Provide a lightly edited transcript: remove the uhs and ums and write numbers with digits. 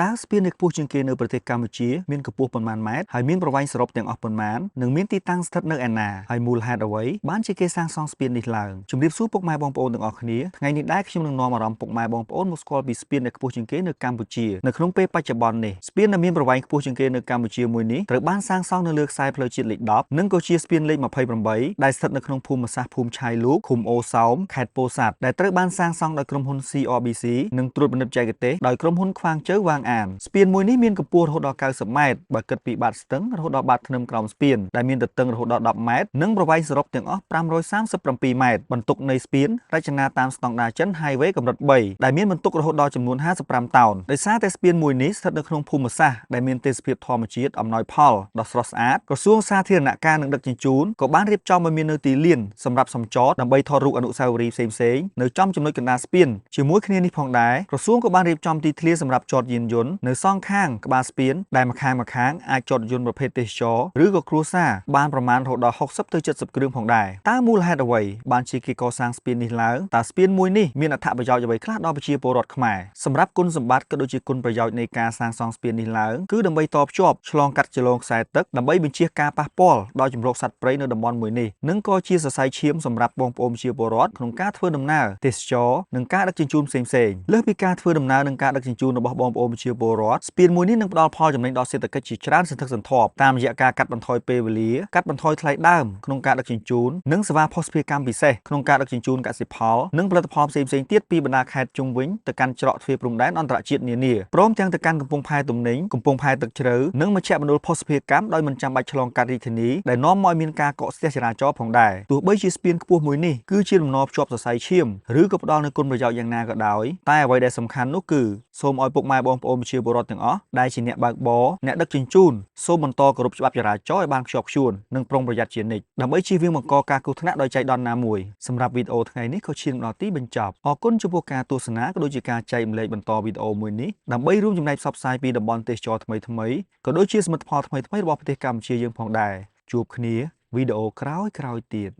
តើស្ពាននៅខ្ពស់ជាងគេនៅប្រទេសកម្ពុជាមានកម្ពស់ប៉ុន្មានម៉ែត្រហើយមានប្រវែងសរុបទាំងអស់ប៉ុន្មាននិងមានទីតាំងស្ថិតនៅឯណាហើយមូលហេតុអ្វីបានជាគេសាងសង់ស្ពាននេះឡើងជំរាបសួរពុកម៉ែបងប្អូនទាំងអស់គ្នាថ្ងៃនេះដែរខ្ញុំនឹងនាំអារម្មណ៍ពុកម៉ែបងប្អូនមកស្គាល់ពីស្ពានដែលខ្ពស់ជាងគេនៅកម្ពុជានៅក្នុងពេលបច្ចុប្បន្ននេះស្ពានដែលមានប្រវែងខ្ពស់ជាងគេនៅកម្ពុជាមួយនេះត្រូវបានសាងសង់នៅលើខ្សែផ្លូវជាតិលេខ10និងក៏ជាស្ពានលេខ28ដែលស្ថិតនៅក្នុងភូមិសាស្ត្រភូមិឆាយលូកឃុំអូសោមខេត្តពោធិ៍សាត់ដែលត្រូវបានសាងសង់ដោយក្រុមហ៊ុន CRBC និងត្រួតពិនិត្យបច្ចេកទេសដោយក្រុមហ៊ុនខ្វាងជើវាងអានស្ពានមួយនេះមានកម្ពស់រហូតដល់90ម៉ែត្របើគិតពីបាតស្ទឹងរហូតដល់បាតធ្នឹមក្រោមស្ពានដែលមានទទឹងរហូតដល់10ម៉ែត្រនិងប្រវែងសរុបទាំងអស់537ម៉ែត្របន្ទុកនៃស្ពានរចនាតាមស្តង់ដារចិន Highway កម្រិត3ដែលមានបន្ទុករហូតដល់ចំនួន55តោនដោយសារតែស្ពានមួយនេះស្ថិតនៅក្នុងភូមិសាស្ត្រដែលមានទេសភាពធម្មជាតិអំណោយផលដ៏ស្រស់ស្អាតក្រសួងសាធារណការនិងដឹកជញ្ជូនក៏បានរៀបចំឲ្យមាននៅទីលានសម្រាប់សម្ចតដើម្បីថតរូបអនុស្សាវរីយ៍ផ្សេងៗនៅចំចំណុចកណ្ដាលស្ពានជាមួយគ្នានេះផងដែរក្រសួងក៏បានរៀបចំទីធ្លាសម្រាប់ចតយានយន្តនៅសងខាងក្បាលស្ពានដែលម្ខាងអាចចតយន្តប្រភេទទេសចរឬក៏គ្រួសារបានប្រមាណរហូតដល់60ទៅ70គ្រឿងផងដែរតើមូលហេតុអ្វីបានជាគេកសាងស្ពាននេះឡើងតើស្ពានមួយនេះមានអត្ថប្រយោជន៍អ្វីខ្លះដល់ប្រជាពលរដ្ឋខ្មែរសម្រាប់គុណសម្បត្តិក៏ដូចជាគុណប្រយោជន៍នៃការសាងសង់ស្ពាននេះឡើងគឺដើម្បីតភ្ជាប់ឆ្លងកាត់ចលងខ្សែទឹកដើម្បីបញ្ជៀសការប៉ះពាល់ដល់ជម្រកសត្វព្រៃនៅតំបន់មួយនេះនិងក៏ជាសរសៃឈាមសម្រាប់បងប្អូនប្រជាពលរដ្ឋក្នុងការធ្វើដំណើរទេសចរនិងការដឹកជញ្ជូនផ្សេងៗលើសពីការធ្វើដំណើរនិងការដឹកជញ្ជូនរបស់បងប្អូនប្រជាពលរដ្ឋស្ពានមួយនេះនឹងផ្ដល់ផលចំណេញដល់សេដ្ឋកិច្ចជាច្រើនសន្ធឹកសន្ធាប់តាមរយៈការកាត់បន្ថយពេលវេលាកាត់បន្ថយថ្លៃដើមក្នុងការដឹកជញ្ជូននិងសេវាភស្តុភារកម្មពិសេសក្នុងការដឹកជញ្ជូនកសិផលនិងផលិតផលផ្សេងៗទៀតពីបណ្ដាខេត្តជុំវិញទៅកាន់ច្រកទ្វារព្រំដែនអន្តរជាតិនានាព្រមទាំងទៅកាន់កំពង់ផែទំនិញកំពង់ផែទឹកជ្រៅនិងមជ្ឈមណ្ឌលភស្តុភារកម្មដោយមិនចាំបាច់ឆ្លងកាត់រាជធានីដែលនាំមកមានការកកស្ទះចរាចរណ៍ផងដែរទោះបីជាស្ពានខ្ពស់មួយនេះគឺជាដំណភ្ជាប់សរសៃឈាមឬក៏ផ្ដល់នូវគុណប្រយោជន៍យ៉ាងណាក៏ដោយតែអ្វីដែលសំខាន់នោះគឺសូមឲ្យពុកម៉ែបងប្អូនប្រជាពលរដ្ឋទាំងអស់ដែលជាអ្នកបើកបរអ្នកដឹកជញ្ជូនសូមបន្តគោរពច្បាប់ចរាចរណ៍ឲ្យបានខ្ជាប់ខ្ជួននិងប្រុងប្រយ័ត្នជានិច្ចដើម្បីជៀសវាងបង្កការគ្រោះថ្នាក់ដោយចៃដន្យណាមួយសម្រាប់វីដេអូថ្ងៃនេះក៏ឈានដល់ទីបញ្ចប់អរគុណចំពោះការទស្សនាក៏ដូចជាការចែកម្លែកបន្តវីដេអូមួយនេះដើម្បីរួមចំណែកផ្សព្វផ្សាយពីតំបន់ទេសចរថ្មីៗក៏ដូចជាសមិទ្ធផលថ្មីៗរបស់ប្រទេសកម្ពុជាយើងផងដែរជួបគ្នាវីដេអូក្រោយៗទៀត